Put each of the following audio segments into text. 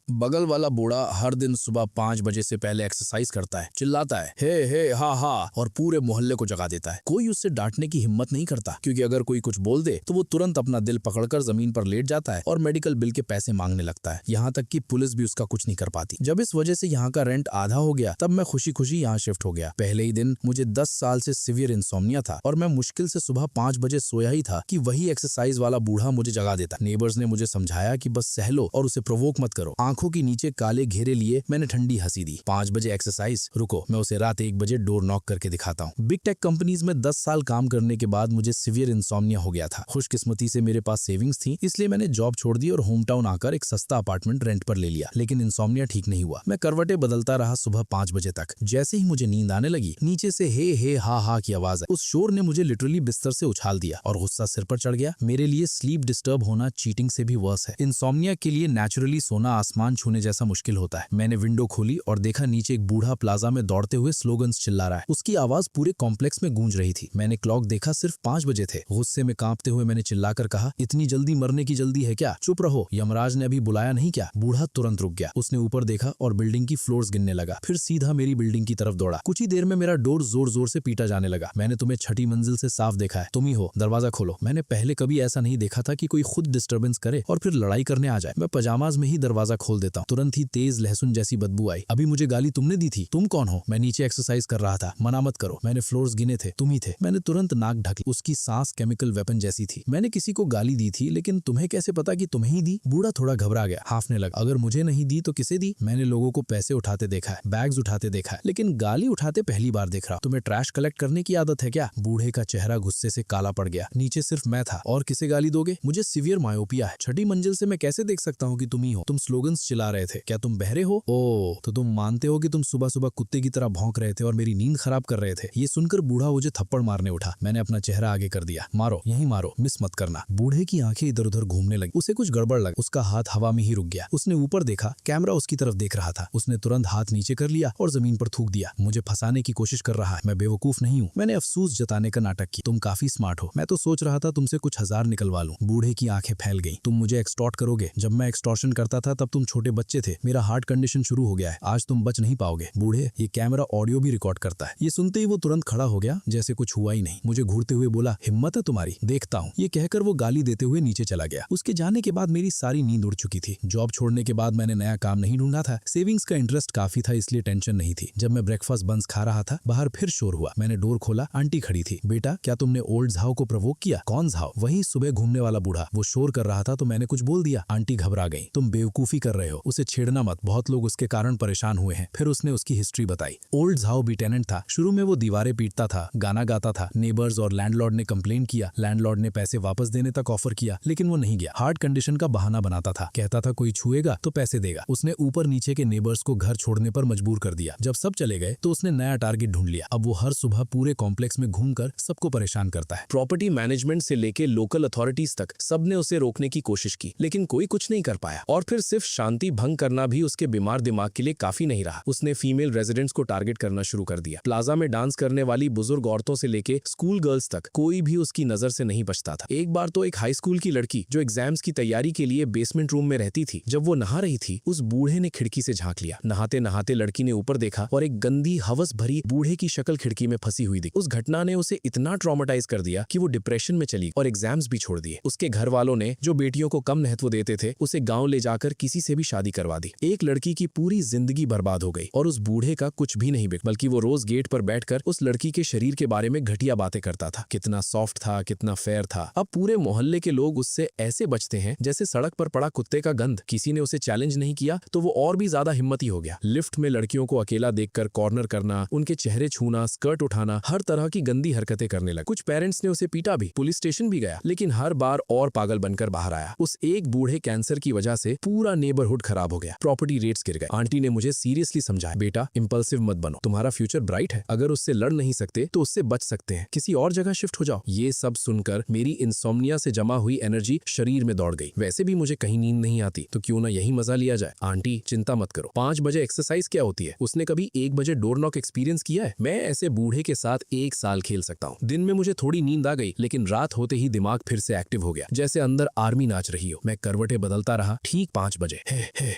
बगल वाला बूढ़ा हर दिन सुबह 5 बजे से पहले एक्सरसाइज करता है, चिल्लाता है हे हा हा और पूरे मोहल्ले को जगा देता है। कोई उससे डांटने की हिम्मत नहीं करता, क्योंकि अगर कोई कुछ बोल दे तो वो तुरंत अपना दिल पकड़कर जमीन पर लेट जाता है और मेडिकल बिल के पैसे मांगने लगता है। यहाँ तक कि पुलिस भी उसका कुछ नहीं कर पाती। जब इस वजह से यहाँ का रेंट आधा हो गया, तब मैं खुशी खुशी यहाँ शिफ्ट हो गया। पहले ही दिन मुझे 10 साल से सीवियर इंसोम्निया था और मैं मुश्किल से सुबह 5 बजे सोया ही था कि वही एक्सरसाइज वाला बूढ़ा मुझे जगा देता। नेबर्स ने मुझे समझाया कि बस सह लो और उसे प्रोवोक मत करो। आंखों के नीचे काले घेरे लिए मैंने ठंडी हंसी दी। 5 बजे एक्सरसाइज, रुको मैं उसे रात 1 बजे डोर नॉक करके दिखाता हूँ। बिग टेक कंपनीज में 10 साल काम करने के बाद मुझे सीवियर इंसोम्निया हो गया था। खुशकिस्मती से मेरे पास सेविंग्स थी, इसलिए मैंने जॉब छोड़ दी और होम टाउन आकर एक सस्ता अपार्टमेंट रेंट पर ले लिया। लेकिन इंसोम्निया ठीक नहीं हुआ। मैं करवटें बदलता रहा सुबह 5 बजे तक। जैसे ही मुझे नींद आने लगी, नीचे से हे हा की आवाज आई। उस शोर ने मुझे लिटरली बिस्तर से उछाल दिया और गुस्सा सिर पर चढ़ गया। मेरे लिए स्लीप डिस्टर्ब होना चीटिंग से भी वर्स है। इंसोम्निया के लिए नेचुरली सोना आसमान छूने जैसा मुश्किल होता है। मैंने विंडो खोली और देखा नीचे एक बूढ़ा प्लाजा में दौड़ते हुए स्लोगन्स चिल्ला रहा है। उसकी आवाज पूरे कॉम्प्लेक्स में गूंज रही थी। मैंने क्लॉक देखा, सिर्फ 5 बजे थे। गुस्से में कांपते हुए मैंने चिल्लाकर कहा, इतनी जल्दी मरने की जल्दी है क्या? चुप रहो, यमराज ने अभी बुलाया नहीं क्या? बूढ़ा तुरंत रुक गया। उसने ऊपर देखा और बिल्डिंग की फ्लोर्स गिनने लगा, फिर सीधा मेरी बिल्डिंग की तरफ दौड़ा। कुछ ही देर में मेरा डोर जोर जोर से पीटा जाने लगा। मैंने तुम्हें छठी मंजिल से साफ देखा है, तुम ही हो, दरवाजा खोलो। मैंने पहले कभी ऐसा नहीं देखा था कि कोई खुद डिस्टर्बेंस करे और फिर लड़ाई करने आ जाए। मैं पजामाज में ही दरवाजा खोल देता हूँ। तुरंत ही तेज लहसुन जैसी बदबू आई। अभी मुझे गाली तुमने दी थी? तुम कौन हो? मैं नीचे एक्सरसाइज कर रहा था, मना मत करो। मैंने फ्लोर्स गिने थे, तुम ही थे। मैंने तुरंत नाक ढक ली। उसकी सांस केमिकल वेपन जैसी थी। मैंने किसी को गाली दी थी, लेकिन तुम्हें कैसे पता कि तुम्हें ही दी? बूढ़ा थोड़ा घबरा गया, हाफने लगा। अगर मुझे नहीं दी तो किसे दी? मैंने लोगों को पैसे उठाते देखा है, बैग्स उठाते देखा है, लेकिन गाली उठाते पहली बार देख रहा। तुम्हें ट्रैश कलेक्ट करने की आदत है क्या? बूढ़े का चेहरा गुस्से से काला पड़ गया। नीचे सिर्फ मैं था, और किसे गाली दोगे? मुझे सीवियर मायोपिया है। छठी मंजिल से मैं कैसे देख सकता हूँ कि तुम ही हो? तुम स्लोगन्स चिल्ला रहे थे, क्या तुम बहरे हो? ओ, तो तुम मानते हो कि तुम सुबह सुबह कुत्ते की तरह भौंक रहे थे और मेरी नींद खराब कर रहे थे। ये सुनकर बूढ़ा मुझे थप्पड़ मारने उठा। मैंने अपना चेहरा आगे कर दिया। मारो, यहीं मारो, मिस मत करना। बूढ़े की आंखें इधर उधर घूमने लगी। उसे कुछ गड़बड़ लगा। उसका हाथ हवा में ही रुक गया। उसने ऊपर देखा, कैमरा उसकी तरफ देख रहा था। उसने तुरंत हाथ नीचे कर लिया और जमीन पर थूक दिया। मुझे फंसाने की कोशिश कर रहा है। मैं बेवकूफ नहीं हूँ। मैंने अफसोस जताने का नाटक किया। तुम काफी स्मार्ट हो। मैं तो सोच रहा था तुमसे कुछ 1000 निकलवा लूं। बूढ़े की आंखें फैल गईं। तुम मुझे एक्सटॉर्ट करोगे? जब मैं एक्सटॉर्शन करता था तब तुम छोटे बच्चे थे। मेरा हार्ट कंडीशन शुरू हो गया है। आज तुम बच नहीं पाओगे। बूढ़े, ये कैमरा ऑडियो भी रिकॉर्ड करता है। ये सुनते ही वो तुरंत खड़ा हो गया, जैसे कुछ हुआ ही नहीं। मुझे घूरते हुए बोला, हिम्मत है तुम्हारी, देखता हूँ। ये कहकर वो गाली देते हुए नीचे चला गया। उसके जाने के बाद मेरी सारी नींद उड़ चुकी थी। जॉब छोड़ने के बाद मैंने नया काम नहीं ढूंढा था। सेविंग्स का इंटरेस्ट काफी था, इसलिए टेंशन नहीं थी। जब मैं ब्रेकफास्ट बंस खा रहा था, बाहर फिर शोर हुआ। मैंने डोर खोला, आंटी खड़ी थी। बेटा, क्या तुमने ओल्ड झाव को प्रवोक किया? कौन झाव? वही सुबह घूमने वाला बूढ़ा। वो शोर कर रहा था तो मैंने कुछ बोल दिया। आंटी घबरा गई। तुम बेवकूफी कर रहे हो, उसे छेड़ना मत, बहुत लोग उसके कारण परेशान हुए हैं। फिर उसने उसकी हिस्ट्री बताई। ओल्ड झाव भी टेनेंट था। शुरू में वो दीवारें पीटता था, गाना गाता था। नेबर्स और लैंडलॉर्ड ने कंप्लेन किया। लैंडलॉर्ड ने पैसे वापस देने तक ऑफर किया, लेकिन वो नहीं गया। हार्ट कंडीशन का बहाना बनाता था। कहता था कोई छुएगा तो पैसे देगा। उसने ऊपर नीचे के नेबर्स को घर छोड़ने पर मजबूर कर दिया। जब सब चले गए तो उसने नया टारगेट ढूंढ लिया। अब वो हर सुबह पूरे कॉम्प्लेक्स में घूमकर सबको परेशान करता है। प्रॉपर्टी मैनेजमेंट से लेके लोकल अथॉरिटीज तक सबने उसे रोकने की कोशिश की, लेकिन कोई कुछ नहीं कर पाया। और फिर सिर्फ शांति भंग करना भी उसके बीमार दिमाग के लिए काफी नहीं रहा। उसने फीमेल रेजिडेंट्स को टारगेट करना शुरू कर दिया। प्लाजा में डांस करने वाली बुजुर्ग औरतों से लेके स्कूल गर्ल्स तक कोई भी उसकी नजर से नहीं बचता था। एक बार तो एक हाई स्कूल की लड़की जो एग्जाम्स की तैयारी के लिए बेसमेंट रूम में रहती थी, जब वो नहा रही थी, उस बूढ़े ने खिड़की से झांक लिया। नहाते नहाते लड़की ने ऊपर देखा और एक गंदी हवस भरी बूढ़े की शक्ल खिड़की में फंसी हुई दिखी। उस घटना ने उसे इतना ट्रॉमेटाइज कर दिया कि वो डिप्रेशन में चली और एग्जाम्स भी छोड़ दिए। उसके घर वालों ने, जो बेटियों को कम महत्व देते थे, उसे गांव ले जाकर किसी से भी शादी करवा दी। एक लड़की की पूरी जिंदगी बर्बाद हो गई और उस बूढ़े का कुछ भी नहीं बिक, बल्कि वो रोज गेट पर बैठकर उस लड़की के शरीर के बारे में घटिया बातें करता था। कितना सॉफ्ट था, कितना फेयर था। अब पूरे मोहल्ले के लोग उससे ऐसे बचते हैं जैसे सड़क पर पड़ा कुत्ते का गंध। किसी ने उसे चैलेंज नहीं किया तो वो और भी ज्यादा हिम्मती हो गया। लिफ्ट में लड़कियों को अकेला देखकर कॉर्नर करना, उनके चेहरे छूना, स्कर्ट उठाना, हर तरह की गंदी हरकतें करने लगा। कुछ पेरेंट्स ने उसे पीटा भी, पुलिस स्टेशन भी गया, लेकिन हर बार और पागल बनकर बाहर आया। उस एक बूढ़े कैंसर की वजह से पूरा नेबरहुड खराब हो गया। प्रॉपर्टी रेट्स गिर गए। आंटी ने मुझे सीरियसली समझाया, बेटा इंपल्सिव मत बनो, तुम्हारा फ्यूचर ब्राइट है। अगर उससे लड़ नहीं सकते तो उससे बच सकते हैं, किसी और जगह शिफ्ट हो जाओ। ये सब सुनकर मेरी इंसोम्निया से जमा हुई एनर्जी शरीर में दौड़ गई। वैसे भी मुझे कहीं नींद नहीं आती, तो क्यों ना यही मजा लिया जाए। आंटी चिंता मत करो, 5 बजे एक्सरसाइज क्या होती है? उसने कभी 1 बजे डोर नॉक एक्सपीरियंस किया है? मैं ऐसे बूढ़े के साथ 1 साल खेल सकता हूँ। दिन में मुझे थोड़ी नींद आ गई, लेकिन रात होते ही दिमाग फिर से एक्टिव हो गया, जैसे अंदर आर्मी नाच रही हो। मैं करवटें बदलता रहा। ठीक 5 बजे।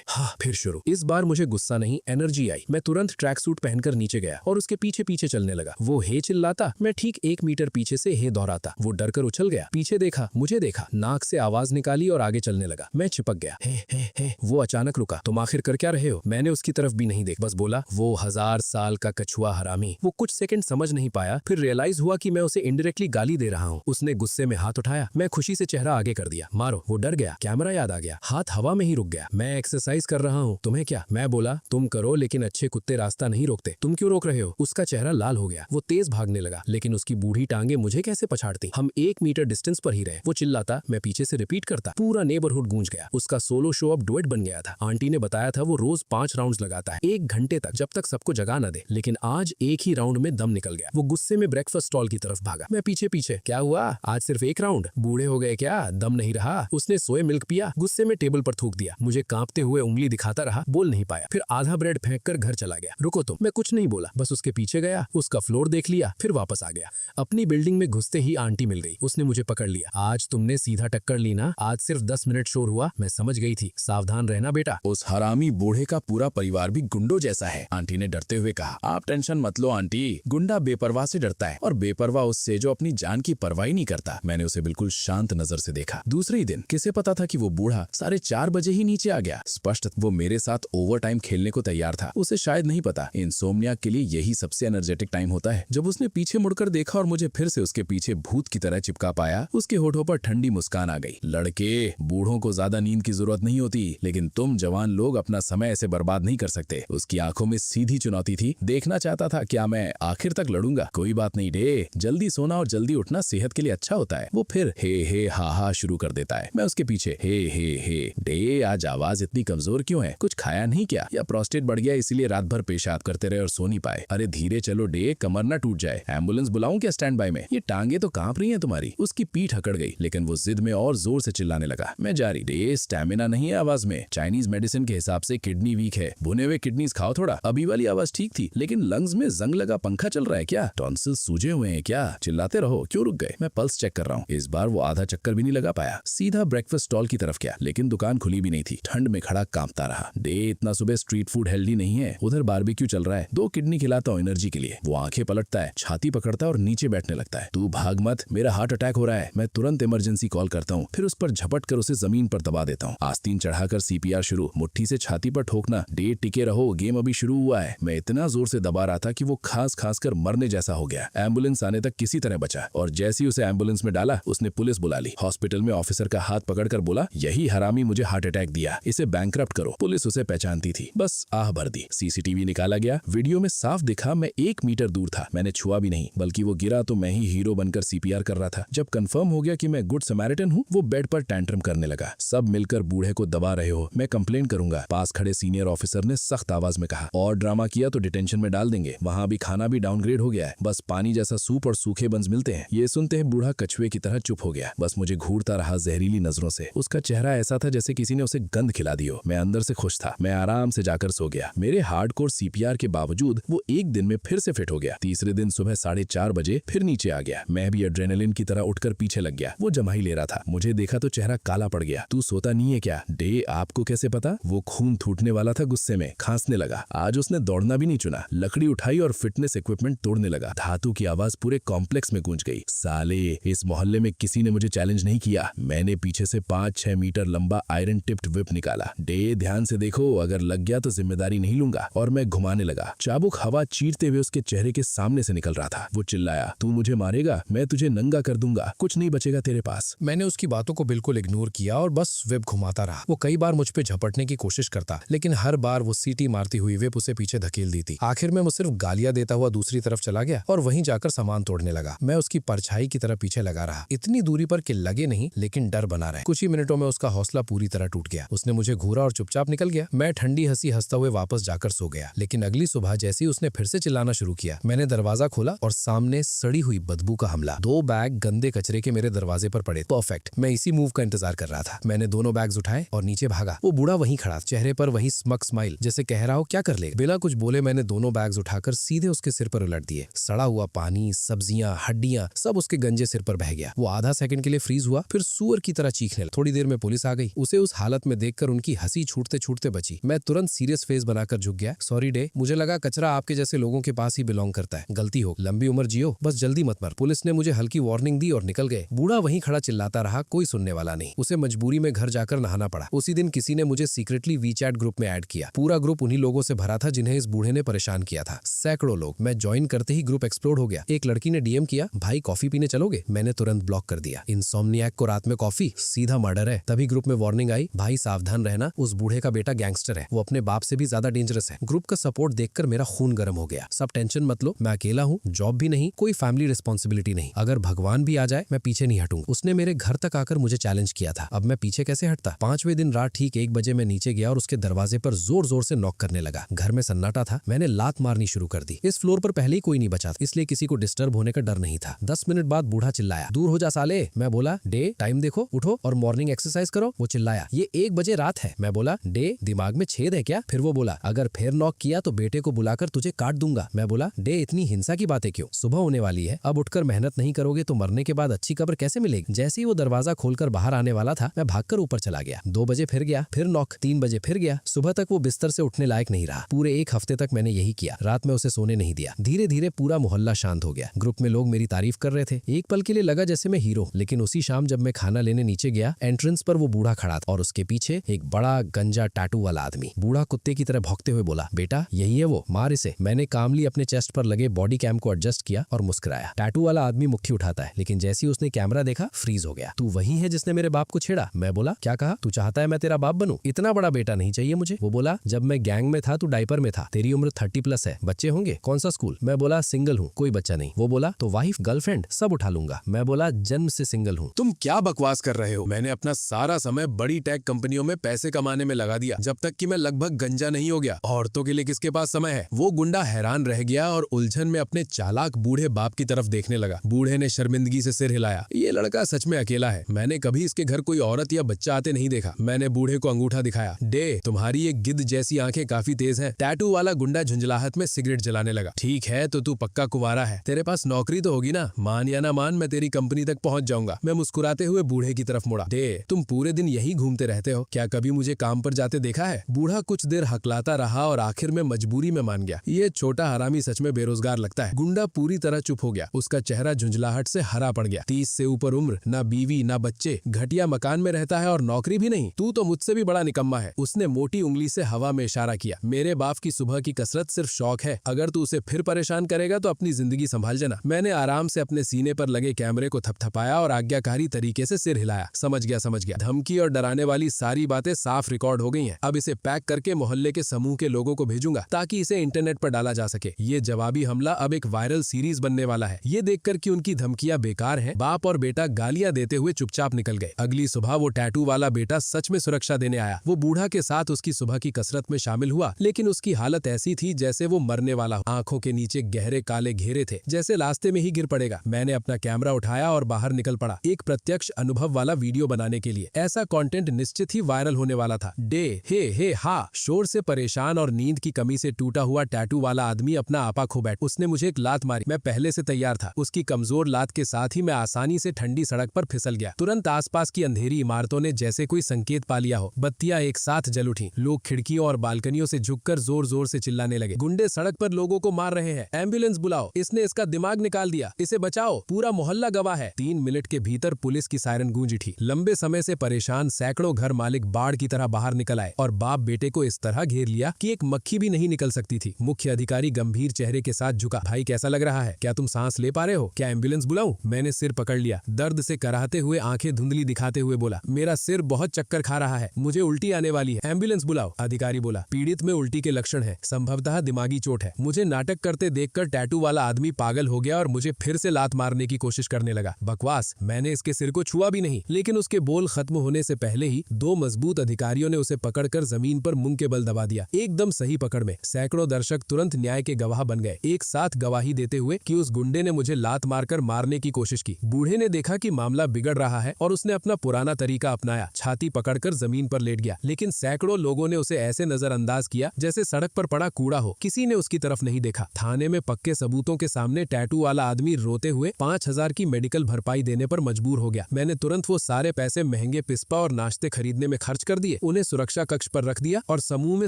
हाँ फिर शुरू। इस बार मुझे गुस्सा नहीं एनर्जी आई। मैं तुरंत ट्रैक सूट पहनकर नीचे गया और उसके पीछे पीछे चलने लगा। वो हे चिल्लाता, मैं ठीक 1 मीटर पीछे से हे दोहराता। वो डर कर उछल गया, पीछे देखा, मुझे देखा, नाक से आवाज निकाली और आगे चलने लगा। मैं चिपक गया। हे। वो अचानक रुका। तुम आखिर कर क्या रहे हो? मैंने उसकी तरफ भी नहीं देख, बस बोला, वो 1000 साल का कछुआ हरामी। वो कुछ सेकंड समझ नहीं पाया, फिर रियलाइज हुआ कि मैं उसे इनडायरेक्टली गाली दे रहा हूँ। उसने गुस्से में हाथ उठाया। मैं खुशी से चेहरा आगे कर दिया। मारो। वो डर गया, कैमरा याद आ गया, हाथ हवा में ही रुक गया। मैं एक्सरसाइज कर रहा हूँ, तुम्हें क्या? मैं बोला, तुम करो, लेकिन अच्छे कुत्ते रास्ता नहीं रोकते। तुम क्यों रोक रहे हो? उसका चेहरा लाल हो गया। वो तेज भागने लगा, लेकिन उसकी बूढ़ी टांगे मुझे कैसे पछाड़ती? हम 1 मीटर डिस्टेंस पर ही रहे। वो चिल्लाता, मैं पीछे से रिपीट करता। पूरा नेबरहुड गूंज गया। उसका सोलो शो अब डुएट बन गया था। आंटी ने बताया था वो रोज 5 राउंड्स लगाता है, 1 घंटे तक, जब तक सबको जगा न दे। लेकिन आज एक ही राउंड में दम निकल गया। वो गुस्से में ब्रेकफास्ट स्टॉल की तरफ भागा। मैं पीछे पीछे। क्या हुआ? आज सिर्फ 1 राउंड? बूढ़े हो गए क्या? दम नहीं रहा? उसने सोए मिल्क पिया, गुस्से में टेबल पर थूक दिया। मुझे कांपते हुए उंगली दिखाता रहा, बोल नहीं पाया। फिर आधा ब्रेड फेंक कर घर चला गया। रुको तुम। मैं कुछ नहीं बोला, बस उसके पीछे गया, उसका फ्लोर देख लिया, फिर वापस आ गया। अपनी बिल्डिंग में घुसते ही आंटी मिल गई। उसने मुझे पकड़ लिया। आज तुमने सीधा टक्कर ली ना? आज सिर्फ 10 मिनट शोर हुआ। मैं समझ गई थी, सावधान रहना बेटा। उस हरामी बूढ़े का पूरा परिवार भी गुंडों जैसा है, आंटी ने डरते हुए कहा। आप टेंशन मत लो आंटी, गुंडा बेपरवाह से डरता है और बेपरवाह उससे जो अपनी जान की परवाह ही नहीं करता। मैंने उसे बिल्कुल शांत नजर से देखा। दूसरे ही दिन किसे पता था कि वो बूढ़ा 4:30 बजे ही नीचे आ गया। स्पष्ट वो मेरे साथ ओवर टाइम खेलने को तैयार था। उसे शायद नहीं पता, इंसोम्नियाक के लिए यही सबसे एनर्जेटिक टाइम होता है। जब उसने पीछे मुड़कर देखा और मुझे फिर से उसके पीछे भूत की तरह चिपका पाया, उसके होठों पर ठंडी मुस्कान आ गई। लड़के, बूढ़ों को ज्यादा नींद की जरूरत नहीं होती, लेकिन तुम जवान लोग अपना समय ऐसे बर्बाद नहीं कर सकते। उसकी आंखों में सीधी चुनौती थी। देखना चाहता था क्या मैं आखिर तक लड़ूंगा। कोई बात नहीं डे, जल्दी सोना और जल्दी उठना सेहत के लिए अच्छा होता है। वो फिर हे हा शुरू कर देता है। मैं उसके पीछे हे डे, आज आवाज इतनी कमजोर क्यों है? कुछ खाया नहीं क्या? या प्रोस्टेट बढ़ गया इसीलिए रात भर पेशाब करते रहे और सो नहीं पाए? अरे धीरे चलो डे, कमर ना टूट जाए। एम्बुलेंस बुलाऊं क्या स्टैंड बाय में? ये टांगे तो कांप रही हैं तुम्हारी। उसकी पीठ अकड़ गई, लेकिन वो जिद में और जोर से चिल्लाने लगा। मैं जारी, डे स्टैमिना नहीं है आवाज में। चाइनीज मेडिसिन के हिसाब से किडनी वीक है, भुने हुए किडनीज खाओ थोड़ा। अभी वाली आवाज ठीक थी, लेकिन लंग्स में जंग लगा पंखा चल रहा है क्या? टॉन्सिल्स सूजे हुए हैं क्या? चिल्लाते रहो, क्यों रुक गए? मैं पल्स चेक कर रहा हूँ। इस बार वो आधा चक्कर भी नहीं लगा पाया। सीधा ब्रेकफास्ट स्टॉल की तरफ गया, लेकिन दुकान खुली भी नहीं थी। ठंड में खड़ा कांपता रहा। डे, इतना सुबह स्ट्रीट फूड हेल्दी नहीं है। उधर बारबेक्यू चल रहा है, 2 किडनी खिलाता हूँ एनर्जी के लिए। वो आंखें पलटता है, छाती पकड़ता है और नीचे बैठने लगता है। तू भाग मत, मेरा हार्ट अटैक हो रहा है। मैं तुरंत इमरजेंसी कॉल करता हूँ, फिर उस पर झपट कर उसे जमीन पर दबा देता हूँ। आस्तीन चढ़ाकर CPR शुरू, मुट्ठी से छाती पर ठोकना। डे टिके रहो, गेम अभी शुरू हुआ है। मैं इतना जोर से दबा रहा था कि वो खास कर मरने जैसा हो गया। एम्बुलेंस आने तक किसी तरह बचा, और जैसे ही उसे एम्बुलेंस में डाला, उसने पुलिस बुला ली। हॉस्पिटल में ऑफिसर का हाथ पकड़कर बोला, यही हरामी मुझे हार्ट अटैक दिया, इसे बैंकरप्ट करो। पुलिस उसे पहचानती थी, बस आह भर दी। CCTV निकाला गया। वीडियो में साफ दिखा मैं 1 मीटर दूर था। मैंने छुआ भी नहीं, बल्कि वो गिरा तो मैं ही हीरो बनकर CPR कर रहा था। जब कंफर्म हो गया कि मैं गुड समैरिटन हूँ, वो बेड पर टैंट्रम करने लगा। सब मिलकर बूढ़े को दबा रहे हो, मैं कंप्लेन करूंगा। पास खड़े सीनियर ऑफिसर ने सख्त आवाज में कहा, और ड्रामा किया तो डिटेंशन में डाल देंगे। वहाँ भी खाना भी डाउनग्रेड हो गया है, बस पानी जैसा सूप और सूखे बंस मिलते हैं। ये सुनते ही बूढ़ा कछुए की तरह चुप हो गया, बस मुझे घूरता रहा जहरीली नजरों से। उसका चेहरा ऐसा था जैसे किसी ने उसे गंध खिला दी हो। मैं अंदर से खुश था। मैं आराम से जाकर सो गया। मेरे हार्डकोर CPR के बावजूद वो एक दिन में फिर से फिट हो गया। तीसरे दिन सुबह 4:30 बजे फिर नीचे आ गया। मैं भी एड्रेनलिन की तरह उठकर पीछे लग गया। वो जमाई ले रहा था। मुझे देखा तो चेहरा काला पड़ गया। तू सोता नहीं है क्या? डे, आपको कैसे पता? वो खून थूटने वाला था गुस्से में, खांसने लगा। आज उसने दौड़ना भी नहीं चुना, लकड़ी उठाई और फिटनेस इक्विपमेंट तोड़ने लगा। धातु की आवाज पूरे कॉम्प्लेक्स में गूंज गई। साले, इस मोहल्ले में किसी ने मुझे चैलेंज नहीं किया। मैंने पीछे से 5-6 मीटर लंबा आयरन टिप्ड व्हिप निकाला। डे, ध्यान से देखो, अगर लग गया तो जिम्मेदारी नहीं लूंगा। और मैं घुमाने लगा। चाबुक हवा चीरते हुए उसके चेहरे के सामने से निकल रहा था। वो चिल्लाया, तू मुझे मारेगा? मैं तुझे नंगा कर दूंगा, कुछ नहीं बचेगा तेरे पास। मैंने उसकी बातों को बिल्कुल इग्नोर किया और बस व्हिप घुमाता रहा। वो कई बार मुझ पे झपटने की कोशिश करता, लेकिन हर बार वो सीटी मारती हुई व्हिप उसे पीछे धकेल दी थी। आखिर में वो सिर्फ गालियां देता हुआ दूसरी तरफ चला गया और वहीं जाकर सामान तोड़ने लगा। मैं उसकी परछाई की तरह पीछे लगा रहा, इतनी दूरी पर कि लगे नहीं लेकिन डर बना रहे। कुछ ही मिनटों में उसका हौसला पूरी तरह टूट गया। उसने मुझे घूरा और चुपचाप निकल गया। मैं ठंडी हंसी हंसता हुए वापस जाकर सो गया। लेकिन अगली सुबह जैसे ही उसने फिर से चिल्लाना शुरू किया, मैंने दरवाजा खोला और सामने सड़ी हुई बदबू का हमला। 2 बैग गंदे कचरे के मेरे दरवाजे पर पड़े। परफेक्ट, मैं इसी मूव का इंतजार कर रहा था। मैंने दोनों बैग्स उठाए और नीचे भागा। वो बूढ़ा वहीं खड़ा, चेहरे पर वही स्मक स्माइल, जैसे कह रहा हो क्या कर ले। बिना कुछ बोले मैंने दोनों बैग्स उठाकर सीधे उसके सिर पर उलट दिए। सड़ा हुआ पानी, सब्जियां, हड्डियां सब उसके गंजे सिर पर बह गया। वो आधा सेकंड के लिए फ्रीज हुआ, फिर सूअर की तरह चीखने लगा। थोड़ी देर में पुलिस आ गई। उसे उस हालत में देखकर देखकर उनकी हंसी छूटते छूटते बची। मैं तुरंत सीरियस फेस बनाकर झुक गया। सॉरी डे, मुझे लगा कचरा आपके जैसे लोगों के पास ही बिलोंग करता है। गलती हो, लंबी उम्र जियो, बस जल्दी मत मर। पुलिस ने मुझे हल्की वार्निंग दी और निकल गए। बूढ़ा वहीं खड़ा चिल्लाता रहा, कोई सुनने वाला नहीं। उसे मजबूरी में घर जाकर नहाना पड़ा। उसी दिन किसी ने मुझे सीक्रेटली वीचैट ग्रुप में ऐड किया। पूरा ग्रुप उन्हीं लोगों से भरा था जिन्हें इस बूढ़े ने परेशान किया था। सैकड़ों लोग। मैं ज्वाइन करते ही ग्रुप एक्सप्लोड हो गया। एक लड़की ने डीएम किया, भाई कॉफी पीने चलोगे? मैंने तुरंत ब्लॉक कर दिया। इंसोम्नियाक को रात में कॉफी, सीधा मर्डर है। तभी ग्रुप में वार्निंग आई, भाई सावधान रहना, उस बूढ़े का बेटा गैंगस्टर है, वो अपने बाप से भी ज्यादा डेंजरस है। ग्रुप का सपोर्ट देखकर मेरा खून गर्म हो गया। सब टेंशन मत लो, मैं अकेला हूँ, जॉब भी नहीं, कोई फैमिली रिस्पॉन्सिबिलिटी नहीं। अगर भगवान भी आ जाए मैं पीछे नहीं हटूंगा। उसने मेरे घर तक आकर मुझे चैलेंज किया था, अब मैं पीछे कैसे हटता। 5वें दिन रात ठीक 1 बजे मैं नीचे गया और उसके दरवाजे पर जोर जोर से नॉक करने लगा। घर में सन्नाटा था। मैंने लात मारनी शुरू कर दी। इस फ्लोर पर पहले ही कोई नहीं बचा था, इसलिए किसी को डिस्टर्ब होने का डर नहीं था। 10 मिनट बाद बूढ़ा चिल्लाया, दूर हो जा साले। मैं बोला, डे टाइम देखो, उठो और मॉर्निंग एक्सरसाइज करो। वो चिल्लाया, ये 1 बजे रात है। मैं बोला, डे दिमाग में छेद है क्या? फिर वो बोला, अगर फिर नॉक किया तो बेटे को बुलाकर तुझे काट दूंगा। मैं बोला, डे इतनी हिंसा की बातें क्यों? सुबह होने वाली है, अब उठकर मेहनत नहीं करोगे तो मरने के बाद अच्छी कब्र कैसे मिलेगी? जैसे ही वो दरवाजा खोलकर बाहर आने वाला था, मैं भागकर ऊपर चला गया। 2 बजे फिर गया, फिर नॉक, 3 बजे फिर गया। सुबह तक वो बिस्तर से उठने लायक नहीं रहा। पूरे 1 हफ्ते तक मैंने यही किया। रात में उसे सोने नहीं दिया। धीरे धीरे पूरा मोहल्ला शांत हो गया। ग्रुप में लोग मेरी तारीफ कर रहे थे। एक पल के लिए लगा जैसे मैं हीरो। लेकिन उसी शाम जब मैं खाना लेने नीचे गया, एंट्रेंस पर वो बूढ़ा खड़ा था और उसके पीछे एक बड़ा गंजा टैटू वाला आदमी। बूढ़ा कुत्ते की तरह भौंकते हुए बोला, बेटा यही है वो, मार इसे। मैंने कामली अपने चेस्ट पर लगे बॉडी कैम को एडजस्ट किया और मुस्कुराया। टैटू वाला आदमी मुट्ठी उठाता है, लेकिन जैसे ही उसने कैमरा देखा फ्रीज हो गया। तू वही है जिसने मेरे बाप को छेड़ा? मैं बोला, क्या कहा? तू चाहता है मैं तेरा बाप बनूं? इतना बड़ा बेटा नहीं चाहिए मुझे। वो बोला, जब मैं गैंग में था तू डायपर में था, तेरी उम्र 30+ है, बच्चे होंगे? कौन सा स्कूल? मैं बोला, सिंगल हूँ, कोई बच्चा नहीं। वो बोला, तो वाइफ गर्लफ्रेंड सब उठा लूंगा। मैं बोला, जन्म से सिंगल हूँ। तुम क्या बकवास कर रहे हो? मैंने अपना सारा समय बड़ी टेक कंपनियों में पैसे कमाने में लगा दिया, जब तक कि मैं लगभग गंजा नहीं हो गया। औरतों के लिए किसके पास समय है? वो गुंडा हैरान रह गया और उलझन में अपने चालाक बूढ़े बाप की तरफ देखने लगा। बूढ़े ने शर्मिंदगी से सिर हिलाया। ये लड़का सच में अकेला है, मैंने कभी इसके घर कोई औरत या बच्चा आते नहीं देखा। मैंने बूढ़े को अंगूठा दिखाया। डे, तुम्हारी ये गिद्ध जैसी आंखें काफी तेज हैं। टैटू वाला गुंडा झुंझलाहट में सिगरेट जलाने लगा। ठीक है, तो तू पक्का कुंवारा है, तेरे पास नौकरी तो होगी ना, मान या ना मान मैं तेरी कंपनी तक पहुंच जाऊंगा। मैं मुस्कुराते हुए बूढ़े की तरफ मुड़ा। डे, तुम पूरे दिन यही घूमते रहते हो, क्या कभी मुझे काम पर जाते देखा है? बूढ़ा कुछ देर हकलाता रहा और आखिर में मजबूरी में मान गया। ये छोटा हरामी सच में बेरोजगार लगता है। गुंडा पूरी तरह चुप हो गया। उसका चेहरा झुंझलाहट से हरा पड़ गया। 30 से ऊपर उम्र, ना बीवी ना बच्चे, घटिया मकान में रहता है और नौकरी भी नहीं। तू तो मुझसे भी बड़ा निकम्मा है। उसने मोटी उंगली से हवा में इशारा किया। मेरे बाप की सुबह की कसरत सिर्फ शौक है, अगर तू उसे फिर परेशान करेगा तो अपनी जिंदगी संभाल जाना। मैंने आराम से अपने सीने पर लगे कैमरे को थपथपाया और आज्ञाकारी तरीके से सिर हिलाया। समझ गया। धमकी और डराने वाली सारी बातें साफ रिकॉर्ड हो गई हैं। अब इसे पैक करके मोहल्ले के समूह के लोगों को भेजूंगा ताकि इसे इंटरनेट पर डाला जा सके। ये जवाबी हमला अब एक वायरल सीरीज बनने वाला है। ये देखकर कि उनकी धमकियां बेकार हैं, बाप और बेटा गालियां देते हुए चुपचाप निकल गए। अगली सुबह वो टैटू वाला बेटा सच में सुरक्षा देने आया। वो बूढ़ा के साथ उसकी सुबह की कसरत में शामिल हुआ, लेकिन उसकी हालत ऐसी थी जैसे वो मरने वाला हो। आंखों के नीचे गहरे काले घेरे थे, जैसे रास्ते में ही गिर पड़ेगा। मैंने अपना कैमरा उठाया और बाहर निकल पड़ा, एक प्रत्यक्ष अनुभव वाला वीडियो बनाने के लिए। ऐसा कंटेंट निश्चित ही वायरल होने वाला था। डे, हे हा, शोर से परेशान और नींद की कमी से टूटा हुआ टैटू वाला आदमी अपना आपा खो बैठ। उसने मुझे एक लात मारी। मैं पहले से तैयार था। उसकी कमजोर लात के साथ ही मैं आसानी से ठंडी सड़क पर फिसल गया। तुरंत आसपास की अंधेरी इमारतों ने जैसे कोई संकेत पा लिया हो। बत्तियां एक साथ जल उठी। लोग खिड़कियों और बालकनियों से झुककर जोर जोर से चिल्लाने लगे। गुंडे सड़क पर लोगों को मार रहे हैं, एम्बुलेंस बुलाओ, इसने इसका दिमाग निकाल दिया, इसे बचाओ, पूरा मोहल्ला गवाह है। 3 मिनट के भीतर पुलिस की सायरन गूंज उठी। लंबे समय से परेशान सैकड़ों घर मालिक बाढ़ की तरह बाहर निकल आए और बाप बेटे को इस तरह घेर लिया कि एक मक्खी भी नहीं निकल सकती थी। मुख्य अधिकारी गंभीर चेहरे के साथ झुका। भाई कैसा लग रहा है? क्या तुम सांस ले पा रहे हो? क्या एम्बुलेंस बुलाऊं? मैंने सिर पकड़ लिया। दर्द से कराहते हुए आंखें धुंधली दिखाते हुए बोला, मेरा सिर बहुत चक्कर खा रहा है, मुझे उल्टी आने वाली है, एम्बुलेंस बुलाओ। अधिकारी बोला, पीड़ित में उल्टी के लक्षण है, संभवतः दिमागी चोट है। मुझे नाटक करते देखकर टैटू वाला आदमी पागल हो गया और मुझे फिर से लात मारने की कोशिश करने लगा। बकवास, मैंने इसके सिर को छुआ भी नहीं। लेकिन उसके बोल खत्म होने से पहले ही 2 मजबूत अधिकारियों ने उसे पकड़कर जमीन पर मुंह के बल दबा दिया। एकदम सही पकड़ में। सैकड़ों दर्शक तुरंत न्याय के गवाह बन गए, एक साथ गवाही देते हुए कि उस गुंडे ने मुझे लात मारकर मारने की कोशिश की। बूढ़े ने देखा कि मामला बिगड़ रहा है और उसने अपना पुराना तरीका अपनाया, छाती पकड़कर जमीन पर लेट गया। लेकिन सैकड़ों लोगों ने उसे ऐसे नजरअंदाज किया जैसे सड़क पर पड़ा कूड़ा हो। किसी ने उसकी तरफ नहीं देखा। थाने में पक्के सबूतों के सामने टैटू वाला आदमी रोते हुए 5000 की मेडिकल भरपाई देने पर मजबूर हो गया। मैंने तुरंत वो सारे पैसे महंगे पिस्पा और नाश्ते खरीदने में खर्च खर्च कर दिए, उन्हें सुरक्षा कक्ष पर रख दिया और समूह में